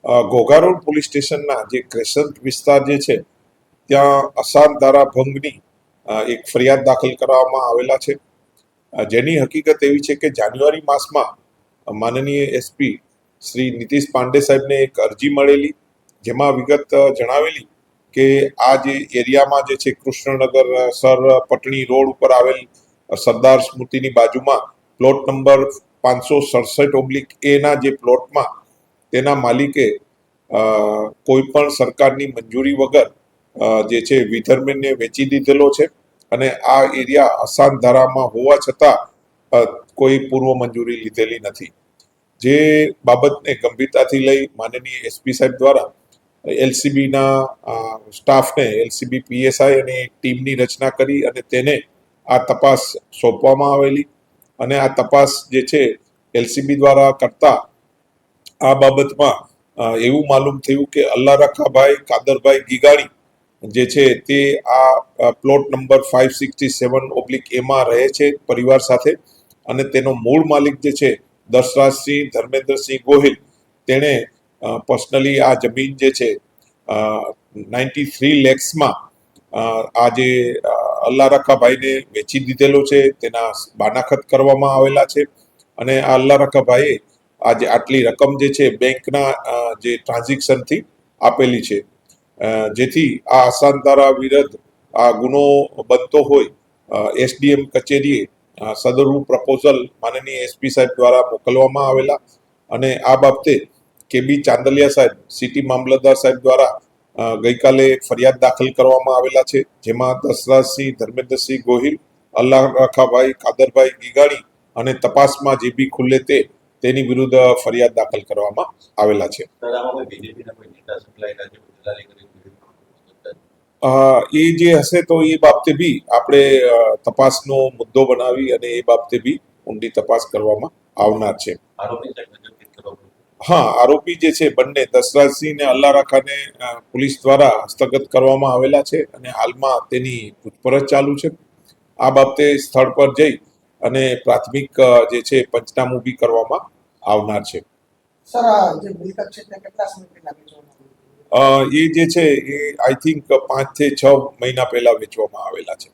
Ghogha road police સ્ટેશનના જે crescent વિસ્તાર જે છે ત્યાં અસાન ધારા ભંગની એક ફરિયાદ દાખલ કરવામાં આવેલા છે, જેની હકીકત એવી છે કે જાન્યુઆરી માસમાં માનનીય એસપી શ્રી નીતિશ પાંડે સાહેબને એક અરજી મળેલી, જેમાં વિગત જણાવેલી કે આ જે એરિયામાં જે છે કૃષ્ણનગર સર પટણી રોડ ઉપર આવેલ સરદાર સ્મૃતિની બાજુમાં પ્લોટ નંબર 567/A ના જે પ્લોટમાં તેના માલિકે કોઈ પણ સરકારની મંજૂરી વગર જે છે વિધર્મીને વેચી દીધેલો છે અને આ એરિયા અસાન ધારામાં હોવા છતાં કોઈ પૂર્વ મંજૂરી લીધેલી નથી. જે બાબતને ગંભીરતાથી લઈ માનનીય એસપી સાહેબ દ્વારા એલસીબીના સ્ટાફને એલસીબી પીએસઆઈ અને એક ટીમની રચના કરી અને તેને આ તપાસ સોંપવામાં આવેલી અને આ તપાસ જે છે એલસીબી દ્વારા કરતા આ બાબતમાં એવું માલુમ થયું કે અલ્લા રખાભાઈ કાદરભાઈ ગીગાણી જે છે તે આ પ્લોટ નંબર 567/A માં રહે છે પરિવાર સાથે, અને તેનો મૂળ માલિક જે છે દશરાજસિંહ ધર્મેન્દ્રસિંહ ગોહિલ, તેણે પર્સનલી આ જમીન જે છે 93 લેક્સમાં આ જે અલ્લા રખાભાઈને વેચી દીધેલો છે, તેના બાનાખત કરવામાં આવેલા છે અને આ અલ્લા રખાભાઈએ આજે આટલી રકમ જે છે બેંકના જે ટ્રાન્ઝેક્શનથી આપેલી છે, જેથી આ અસાન ધારા વિરુદ્ધ આ ગુનો બનતો હોય એસડીએમ કચેરીએ સદરુ પ્રપોઝલ માનનીય એસપી સાહેબ દ્વારા મોકલવામાં આવેલા અને આ બાબતે કેબી ચાંદલિયા સાહેબ સિટી મામલતદાર સાહેબ દ્વારા ગઈકાલે ફરિયાદ દાખલ કરવામાં આવેલા છે, જેમાં દશરાજસિંહ ધર્મેન્દ્રસિંહ ગોહિલ, અલ્લા રખાભાઈ કાદરભાઈ ગીગાણી અને તપાસમાં જે બી ખુલ્લે તેની વિરુદ્ધ ફરિયાદ દાખલ કરવામાં આવેલા છે. એ જે હશે તો એ બાબતે બી આપણે તપાસનો મુદ્દો બનાવી અને એ બાબતે બી ઊંડી તપાસ કરવામાં આવનાર છે. હા, આરોપી જે છે બંને દશરાજસિંહ ને અલ્લા રખાને પોલીસ દ્વારા હસ્તગત કરવામાં આવેલા છે અને હાલમાં તેની પૂછપરછ ચાલુ છે. આ બાબતે સ્થળ પર જઈ અને પ્રાથમિક જે છે પંચનામું બી કરવામાં આવનાર છે. એ જે છે એ આઈ થિંક 5 થી 6 મહિના પહેલા વેચવામાં આવેલા છે.